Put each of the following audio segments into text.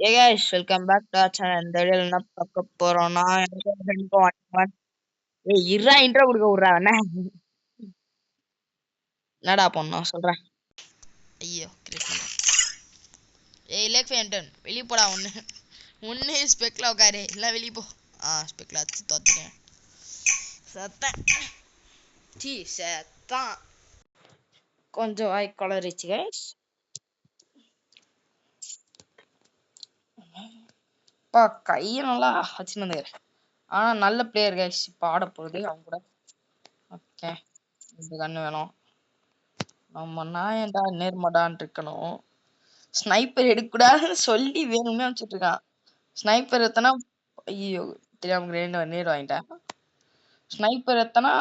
Hey guys, welcome back to our channel. இந்த வீடியோல என்ன பார்க்க போறோம்னா எனக்கு ஒரு ஃப்ரெண்டுக்கும் ஏய் இருடா இன்ட்ரோ கொடுக்க விட்றா என்ன என்னடா பண்ணோம் சொல்றேன். ஐயோ கிரிக்கெட். ஏய் லேக் ஃபேண்டன் வெளியே போடா ஒன்று ஸ்பெக்கில் உட்காரு எல்லாம் வெளியே போ. ஸ்பெக்கில் வச்சு தோத்துட்டேன். சத்தேன் செத்தான் கொஞ்சம் வாய் கொளறிச்சு கைஸ். அப்பா கையை நல்லா வச்சுன்னு ஆனால் நல்ல பிளேயர் கைஸ். இப்போ ஆட போகுது அவங்க கூட. ஓகே இந்த கண்ணு வேணும். நம்ம நாயன்டா நேர்மடான் இருக்கணும். ஸ்னைப்பர் எடுக்கக்கூடாதுன்னு சொல்லி வேணும்னே வச்சுட்டு இருக்கான். ஸ்னைப்பர் எத்தனா ஐயோ தெரியாம கிரேண்ட் நேர் வாங்கிட்டேன். ஸ்னைப்பர் எத்தனா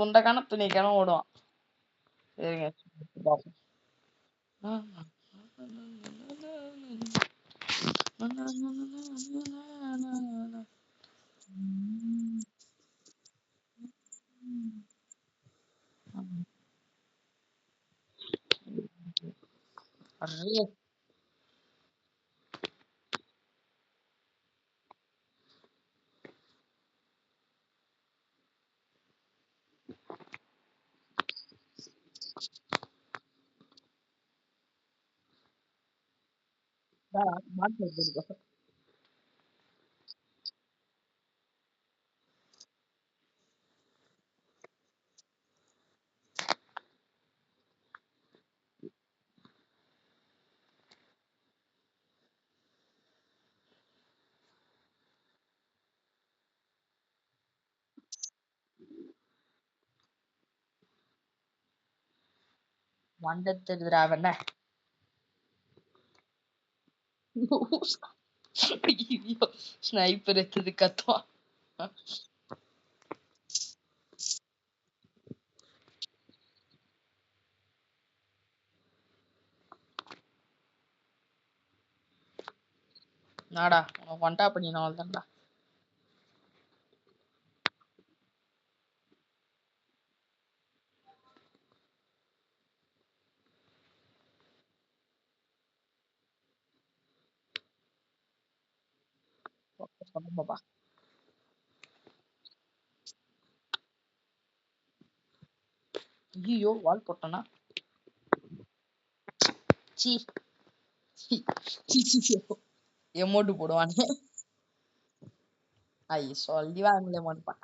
முண்டைக்கான துணிக்கான ஓடுவான். சரிங்க பாப்போம். அரே மாட்டு வண்ட தெரியுதுடா அவன. ஸ்னைப்பர் எடுத்தது கத்துவான். நாடா உனக்கு ஒன்டா பண்ணி நான் தான்டா. பாப்பா ஐயோ வால் போட்டனா. சீ எமோட்டு போடுவானே. ஐயோ சொல்லி வாங்கல மாட்டான்.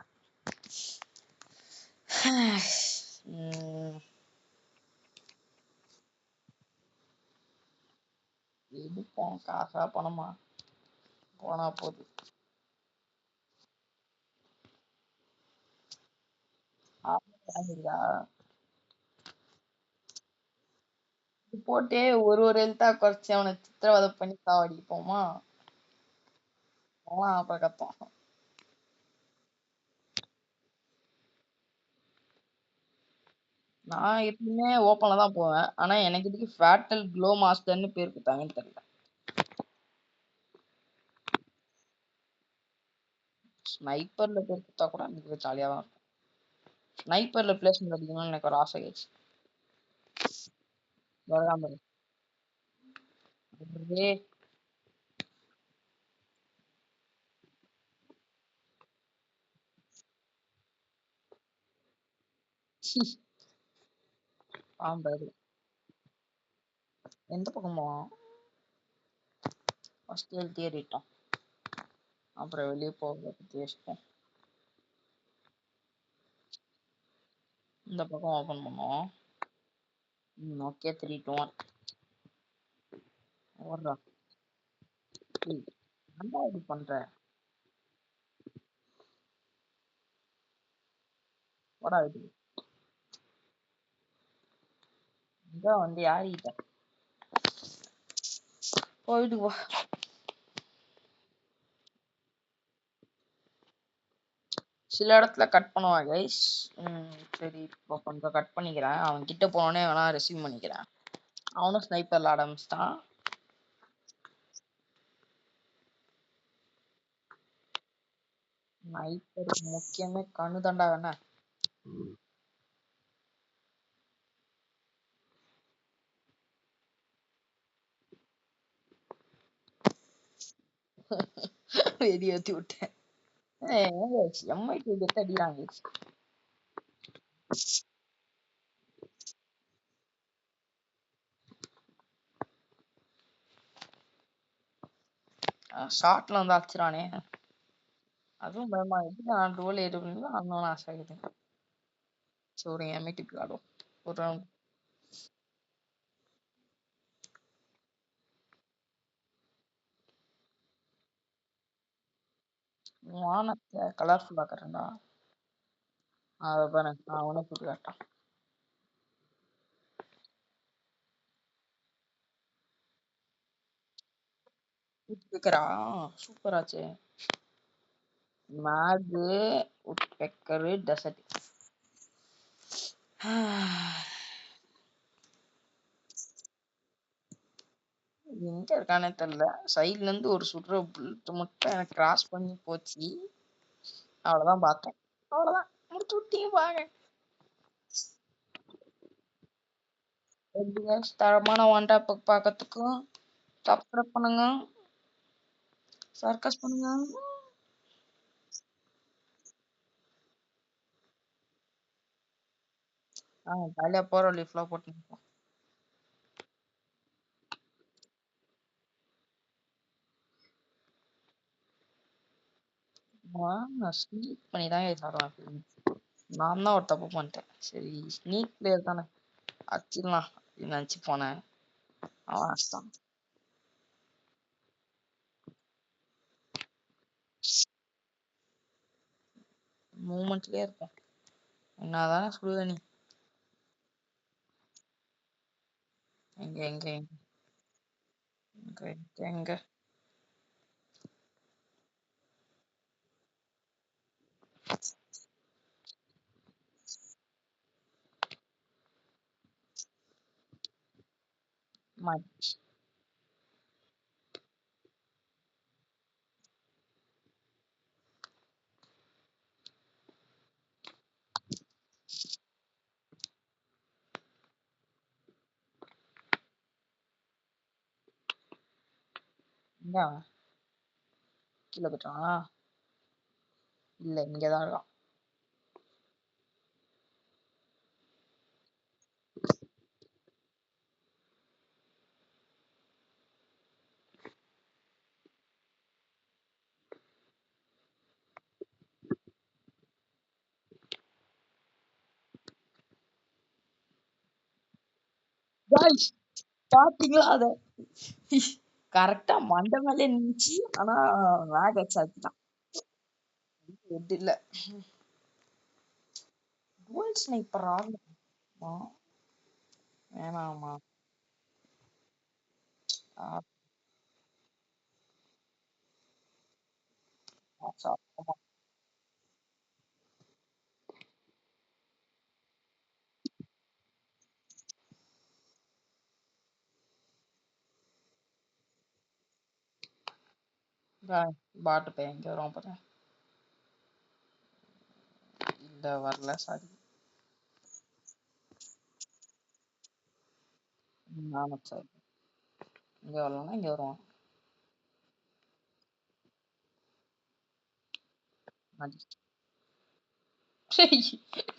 எடுப்போம் காசா பணமா போனா போகுது. போட்டே ஒரு எழுத்தா குறைச்சி அவனை சித்திரவதை பண்ணி சாவடிப்போமா. அவன் அப்புறம் கத்துவான். நான் எப்பவுமே ஓப்பன்ல தான் போவேன். ஆனா எனக்கு இதுக்கு ஃபேட்டல் க்ளோ மாஸ்டர்னு பேர் கொடுத்தாங்கன்னு தெரியல. ஸ்னைப்பர்ல பேர் கொடுத்தா கூட எனக்கு ஜாலியா தான் இருக்கும். ஸ்னைப்பர்ல பிளேஸ்மெண்ட் அடிக்கணும்னு எனக்கு ஒரு ஆசை ஆயிடுச்சு. வரலாம பாம்பு எந்த பக்கமோ ஃபர்ஸ்ட் தேறிட்டோம். அப்புறம் வெளியே போக பத்தி யோசிப்போம். இந்த பக்கம் ஓபன் பண்ணுவோம். ஓகே 3 2 1 ஓடுறா. ஏன்டா இப்படி பண்ற? போடா இது. இதான் வந்து யாருக்கிட்ட போயிட்டு போ. சில இடத்துல கட் பண்ணுவான் கைஸ். சரி இப்போ கொஞ்சம் கட் பண்ணிக்கிறேன். அவன் கிட்ட போனோடனே வேணா ரெசீவ் பண்ணிக்கிறேன். அவனும் ஸ்னைப்பர்ல ஆரம்பிச்சிட்டான். ஸ்னைப்பருக்கு முக்கியமே கண்ணு தாண்டா வேணா. வெடி ஏத்தி விட்டேன். எம்ஐடி கெட்ட அடிக்கிறாங்க. ஷார்ட்ல வந்து அடிச்சிடானே. அதுவும் பயமா இருக்கு. நான் ரோல் ஏறும் அண்ணன் ஆசை ஆகுது. சரி எம்ஐடி ஆடும் ஒரு round. வானத்தை கலர்ஃபுல்லா கரண்டா. அதை பாரு நான் உனக்கு போட்டு காட்டான். இருக்கிறா சூப்பராச்சு. Mag உட்பெக்கரு dessert. எங்க இருக்கானே தெரியல. சைட்ல இருந்து ஒரு சுடுற புல்லட் மட்டும் எனக்கு கிராஸ் பண்ணி போச்சு. அவ்வளவுதான் பார்த்தேன். அவ்வளவுதான் முடிச்சு விட்டீங்க பாருங்க. எப்படி guys? தரமான ஒன் டாப் பார்க்கறதுக்கும் சப்ஸ்கிரைப் பண்ணுங்க, சர்க்கஸ் பண்ணுங்க. ஜாலியா போற லீஃப்ல போட்டு நான் ஸ்னீக் பண்ணி தான் ஆடுவேன். நான் தான் ஒரு தப்பு பண்ணிட்டேன். சரி ஸ்னீக் பிளேயர் தானே அடிச்சிடலாம் அப்படின்னு நினைச்சு போனேன். அவன் அடிச்சிட்டான். மூமெண்ட்லயே இருக்கும். என்னதானே சொல்லுவ நீ. எங்க எங்க எங்க எங்க எங்க எங்க மச் எங்க அவன்? கீழே போயிட்டானா? இல்ல இங்கதான் இருக்கான். Guys, பாத்தீங்களா அத? கரெக்டா மண்டை மேலே நின்னுச்சு. ஆனா வேக வச்சாச்சுதான். எது இல்ல. கோல்ட் ஸ்னைப்பர் ஆடலாமா வேணாமா? சாப்பிடுமா? பாட்டு பையன் எங்க வருவான் பாரு. இல்ல வரல சாரி. நானும் சாரி. இங்க வரலன்னா இங்க வருவான். மாட்டிக்கிச்சு.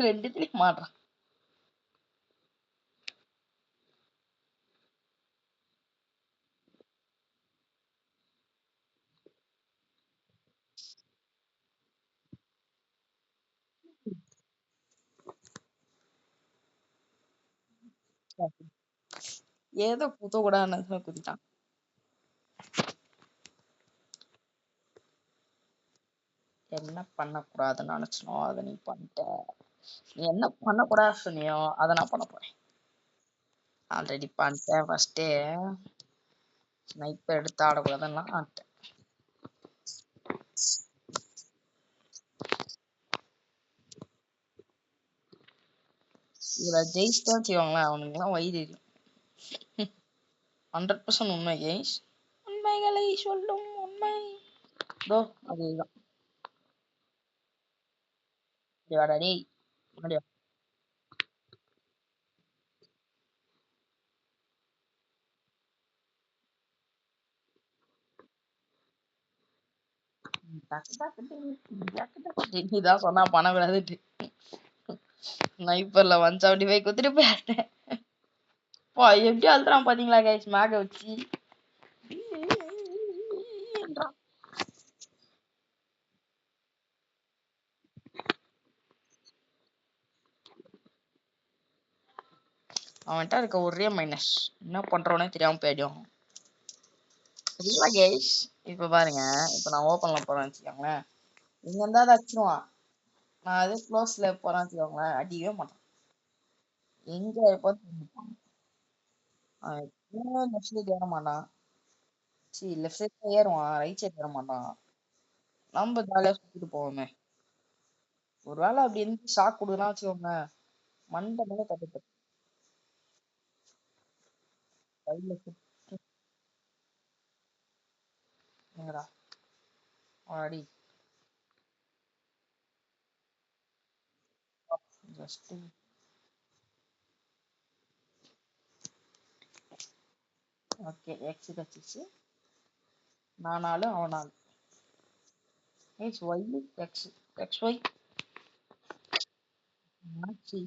ரெண்டுத்துலயும் மாட்றான். ஏதோ குத்த கூடாதுன்னு குதிட்டான். என்ன பண்ணக்கூடாதுன்னு நினைச்சனோ அதை நீ பண்ணிட்ட. நீ என்ன பண்ணக்கூடாது சொன்னியோ அதை நான் பண்ண போறேன். ஆல்ரெடி பண்ணிட்டேன். ஃபர்ஸ்டே ஸ்னைப்பர் எடுத்து ஆடக்கூடாதுன்னா ஆட்டேன். இதுல ஜெயிச்சுதான் செய்வாங்களா அவனுக்குலாம் வயிறு எரியும். 100% உண்மை கேஸ். உண்மைகளை சொல்லும் உண்மை. இதோ அதுதான். டேய் முன்னாடி வா. டக்கு டக்கு டிங், டக்கு டக்கு டிங். இதான் சொன்னா பண்ணக்கூடாதுட்டு ஸ்னைப்பர்ல 175 குத்துட்டு போயிட்டேன். பா எப்படி அழுத்துறான் பாத்தீங்களா கைஸ் மேக வச்சு. அவன்கிட்ட இருக்க ஒரே மைனஸ் என்ன பண்றோன்னே தெரியாம போயிடும். இல்ல கைஸ் இப்ப பாருங்க, இப்ப நான் ஓப்பன்ல போறேன்னு வச்சுக்கோங்களேன், இங்க இருந்தா அதை அடிச்சிருவான். நான் அது க்ளோஸ்ல போறேன்னு வச்சுக்கோங்களேன், அடிக்கவே மாட்டான். எங்க எப்போ லெஃப்ட் சைடு ஏற மாட்டான். சரி லெஃப்ட் சைடு ஏறுவான், ரைட் சைடு ஏற மாட்டான். நம்ம ஜாலியா சுத்திட்டு போவோமே. ஒரு வேளை அப்படி இருந்து ஷாக் கொடுக்குறான்னு வச்சுக்கோங்க, மண்டை மேல தட்டு கையில சுத்துங்கடா ஆடி ஜஸ்ட். Okay X கச்சிச்சு. நான் ஆளு அவன் ஆளு. X Y X X Y ஆச்சு.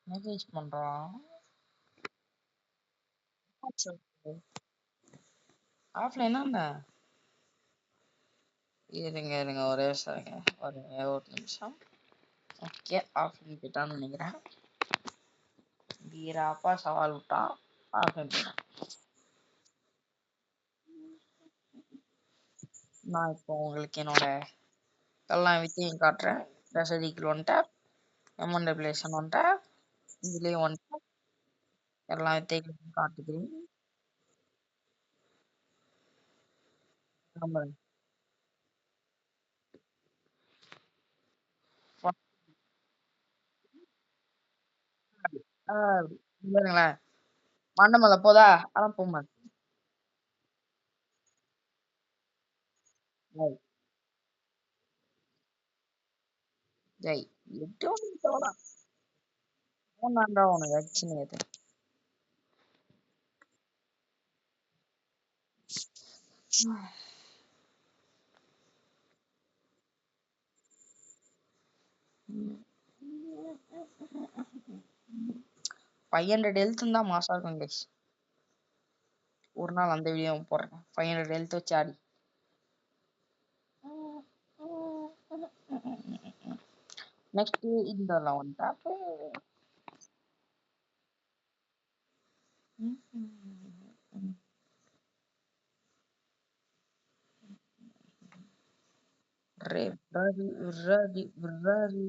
மெசேஜ் பண்றான். ஆஃப்லைனா என்ன? இருங்க இருங்க ஒரே நிமிஷம் ஒரு நிமிஷம். ஓகே ஆஃப்லைன் போயிட்டான்னு நினைக்கிறேன். வீராப்பா சவால் விட்டா ஆஃப்லைன் போயிட்டான். நான் இப்போ உங்களுக்கு என்னோட எல்லா வித்தையும் காட்டுறேன். ரசதிக்கு ஒன் டேப், எம்என்டபிளேஷன் ஒன் டேப், இதுலேயும் ஒன் டேப், எல்லா வித்தைகளும் காட்டுகிறேன். பாருங்களேன், மண்டை மேல போதா அதான் போக மாட்டேன். ஜெய் எப்படியோ போனாண்டா உனக்கு வச்சுன்னு எது. $500 ஹெல்த் தான் மாசா இருக்கும் guys. ஒரு நாள் அந்த வீடியோ போடுறேன். 500 ஹெல்த் வச்சு ஆடி. நெக்ஸ்ட் இந்த ஒன் டாப். ரே ரரி ரரி ரரி.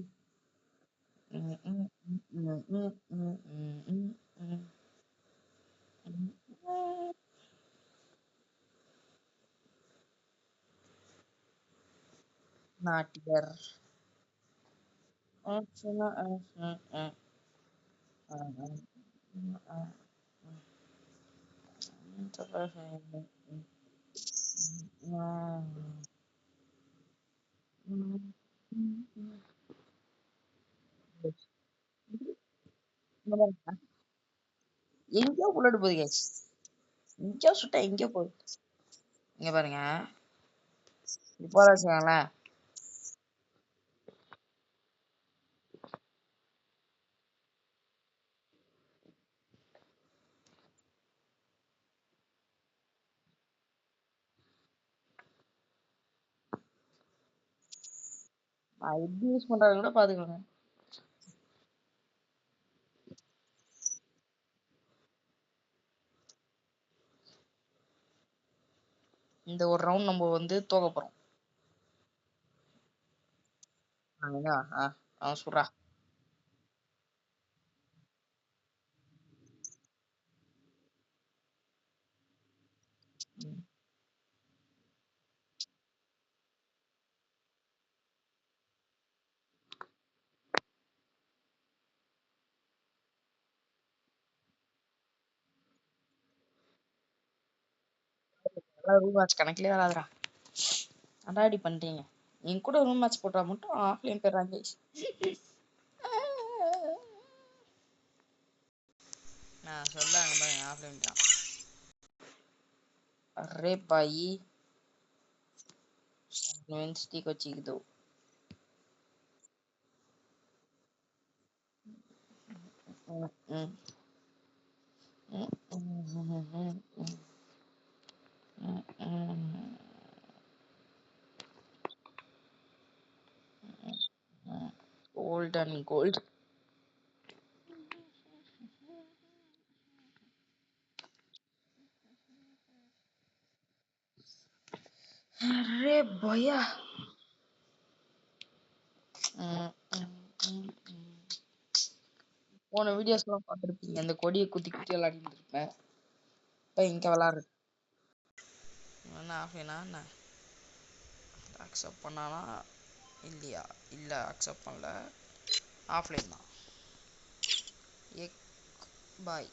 நாட்டியர். எங்கேயோ புல்லட் போகுது guys. எங்கேயோ சுட்டா எங்கேயோ போகுது. இங்க பாருங்க இப்போ வச்சுக்கோங்களேன். நான் எப்படி யூஸ் பண்றது கூட பாத்துக்கோங்க. இந்த ஒரு ரவுண்ட் நம்ம வந்து தோக்க போறோம். அவன் சொல்றா. ரூம் மேட்ச் கணக்கிலே வராதுடா. அடாடி பண்றீங்க. என் கூட ரூம் மேட்ச் போட்டா மட்டும் ஆஃப்லைன் போயிடுறாங்க. நான் சொல்ல பாருங்க ஆஃப்லைன் தான். अरे भाई वेंसटी को चीख दो. Gold and gold. अरे भैया போன வீடியோஸ்லாம் பார்த்துருப்பீங்க. அந்த கொடியை குத்தி குத்தி விளையாடிட்டு இருப்பேன். இப்போ இங்கே விளாட்றது என்ன ஆஃப்லைனா என்ன அக்செப்ட் பண்ணானா இல்லையா? இல்லை அக்செப்ட் பண்ணல. ஆஃப்லைன் தான். எக் பாய்.